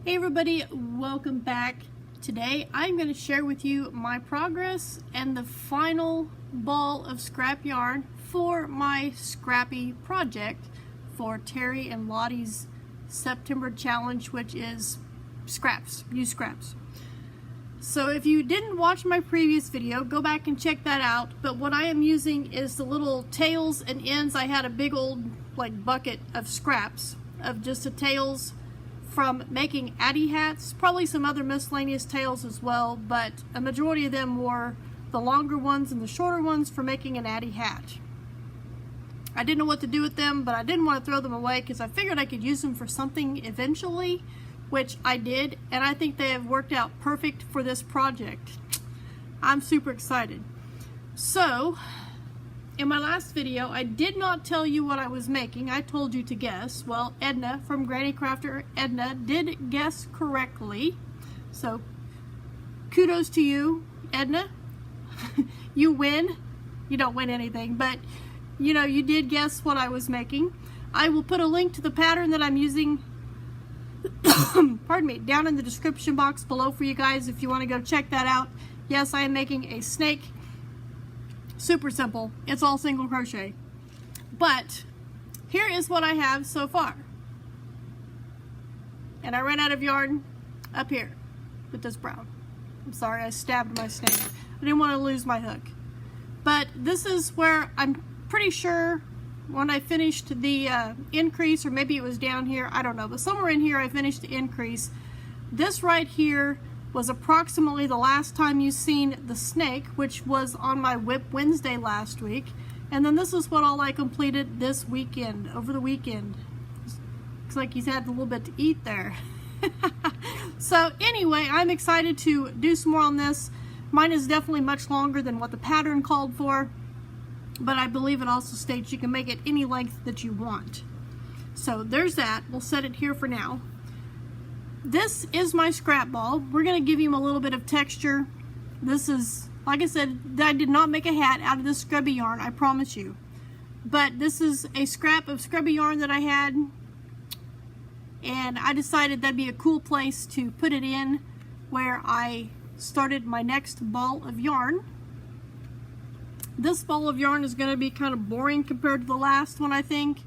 Hey everybody, welcome back. Today I'm going to share with you my progress and the final ball of scrap yarn for my Scrappy project for Terry and Lottie's September challenge, which is scraps, use scraps. So if you didn't watch my previous video, go back and check that out. But what I am using is the little tails and ends. I had a big old bucket of scraps of just the tails from making addi hats, probably some other miscellaneous tails as well, but a majority of them were the longer ones and the shorter ones for making an addi hat. I didn't know what to do with them, but I didn't want to throw them away because I figured I could use them for something eventually, which I did, and I think they have worked out perfect for this project. I'm super excited. So, in my last video, I did not tell you what I was making. I told you to guess. Well, Edna from Granny Crafter Edna did guess correctly. So, kudos to you, Edna. You win. You don't win anything, but you know, you did guess what I was making. I will put a link to the pattern that I'm using pardon me, down in the description box below for you guys if you want to go check that out. Yes, I am making a snake. Super simple. It's all single crochet. But here is what I have so far. And I ran out of yarn up here with this brown. I'm sorry, I stabbed my snake. I didn't want to lose my hook. But this is where I'm pretty sure when I finished the increase, or maybe it was down here, I don't know, but somewhere in here I finished the increase. This right here was approximately the last time you've seen the snake, which was on my Whip Wednesday last week. And then this is what all I completed this weekend, over the weekend. Looks like he's had a little bit to eat there. So anyway, I'm excited to do some more on this. Mine is definitely much longer than what the pattern called for, but I believe it also states you can make it any length that you want. So there's that. We'll set it here for now. This is my scrap ball. We're going to give him a little bit of texture. This is, like I said, I did not make a hat out of this scrubby yarn, I promise you. But this is a scrap of scrubby yarn that I had, and I decided that'd be a cool place to put it in where I started my next ball of yarn. This ball of yarn is going to be kind of boring compared to the last one, I think,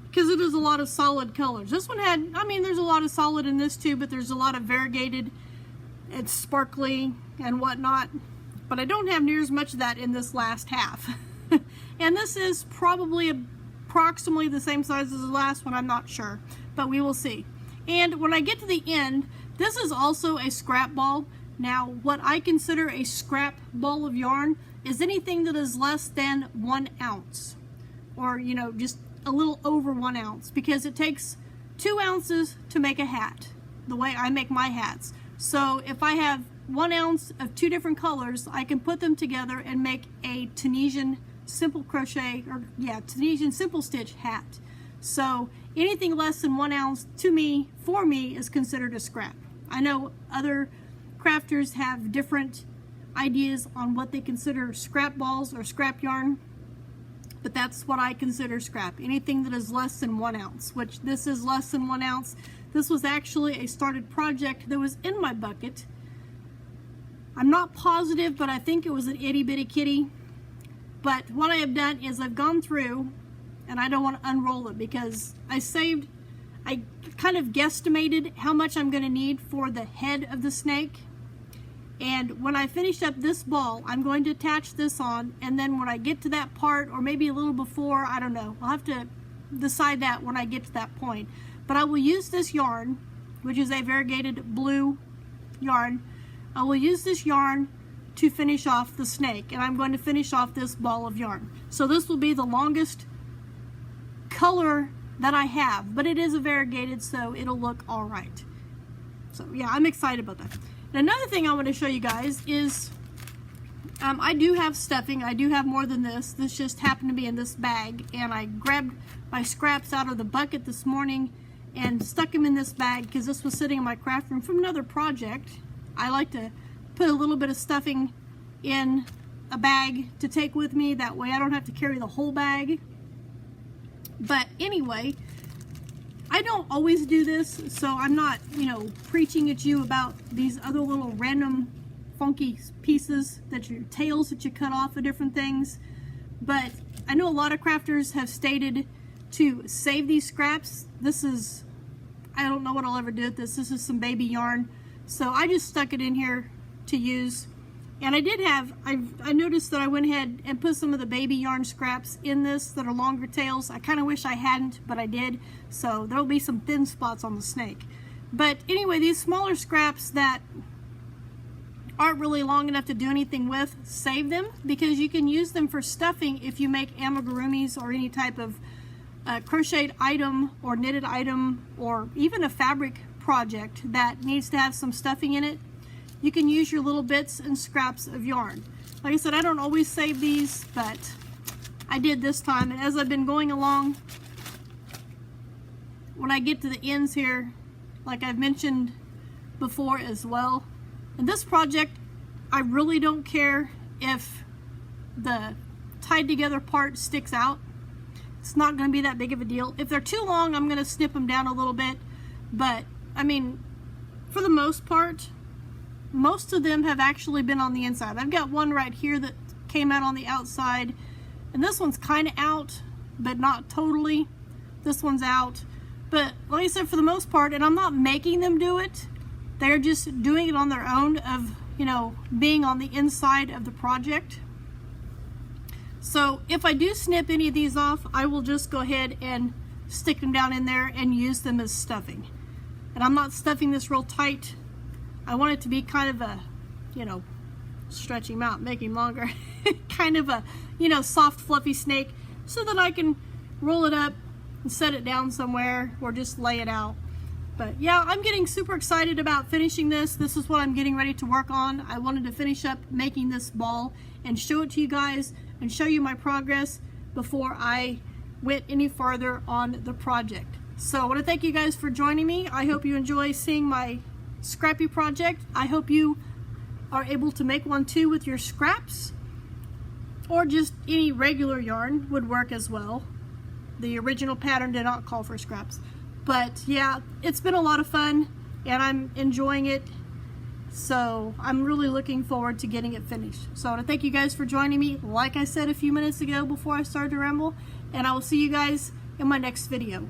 because it is a lot of solid colors. This one had, I mean, there's a lot of solid in this too, but there's a lot of variegated and sparkly and whatnot. But I don't have near as much of that in this last half. And this is probably approximately the same size as the last one, I'm not sure, but we will see. And when I get to the end, this is also a scrap ball. Now, what I consider a scrap ball of yarn is anything that is less than 1 ounce, or you know, just a little over 1 ounce, because it takes 2 ounces to make a hat, the way I make my hats. So if I have 1 ounce of 2 different colors, I can put them together and make a Tunisian simple crochet, or yeah, Tunisian simple stitch hat. So anything less than 1 ounce to me, for me, is considered a scrap. I know other crafters have different ideas on what they consider scrap balls or scrap yarn, but that's what I consider scrap. Anything that is less than 1 ounce, which this is less than 1 ounce. This was actually a started project that was in my bucket. I'm not positive, but I think it was an itty bitty kitty. But what I have done is I've gone through, and I don't want to unroll it because I kind of guesstimated how much I'm going to need for the head of the snake. And when I finish up this ball, I'm going to attach this on, and then when I get to that part, or maybe a little before, I don't know, I'll have to decide that when I get to that point. But I will use this yarn, which is a variegated blue yarn. I will use this yarn to finish off the snake, and I'm going to finish off this ball of yarn. So this will be the longest color that I have, but it is a variegated, so it'll look all right. So yeah, I'm excited about that. And another thing I want to show you guys is I do have stuffing. I do have more than this. This just happened to be in this bag, and I grabbed my scraps out of the bucket this morning and stuck them in this bag because this was sitting in my craft room from another project. I like to put a little bit of stuffing in a bag to take with me. That way I don't have to carry the whole bag. But anyway, I I don't always do this, so I'm not, you know, preaching at you about these other little random funky pieces that your tails that you cut off of different things. But I know a lot of crafters have stated to save these scraps. This is, I don't know what I'll ever do with this. This is some baby yarn. So I just stuck it in here to use. And I did have, I noticed that I went ahead and put some of the baby yarn scraps in this that are longer tails. I kind of wish I hadn't, but I did. So there'll be some thin spots on the snake. But anyway, these smaller scraps that aren't really long enough to do anything with, save them, because you can use them for stuffing if you make amigurumis or any type of crocheted item or knitted item, or even a fabric project that needs to have some stuffing in it. You can use your little bits and scraps of yarn. Like I said, I don't always save these, but I did this time. And as I've been going along, when I get to the ends here, like I've mentioned before as well, in this project, I really don't care if the tied together part sticks out. It's not going to be that big of a deal. If they're too long, I'm going to snip them down a little bit. But, I mean, for the most part, most of them have actually been on the inside. I've got one right here that came out on the outside, and this one's kind of out, but not totally. This one's out. But like I said, for the most part, and I'm not making them do it, they're just doing it on their own of, you know, being on the inside of the project. So if I do snip any of these off, I will just go ahead and stick them down in there and use them as stuffing. And I'm not stuffing this real tight. I want it to be kind of a, you know, stretch him out, make him longer, kind of a, you know, soft fluffy snake, so that I can roll it up and set it down somewhere or just lay it out. But yeah, I'm getting super excited about finishing this. This is what I'm getting ready to work on. I wanted to finish up making this ball and show it to you guys and show you my progress before I went any farther on the project. So I want to thank you guys for joining me. I hope you enjoy seeing my Scrappy project. I hope you are able to make one too with your scraps, or just any regular yarn would work as well. The original pattern did not call for scraps. But yeah, it's been a lot of fun and I'm enjoying it. So I'm really looking forward to getting it finished. So I want to thank you guys for joining me, like I said a few minutes ago before I started to ramble, and I will see you guys in my next video.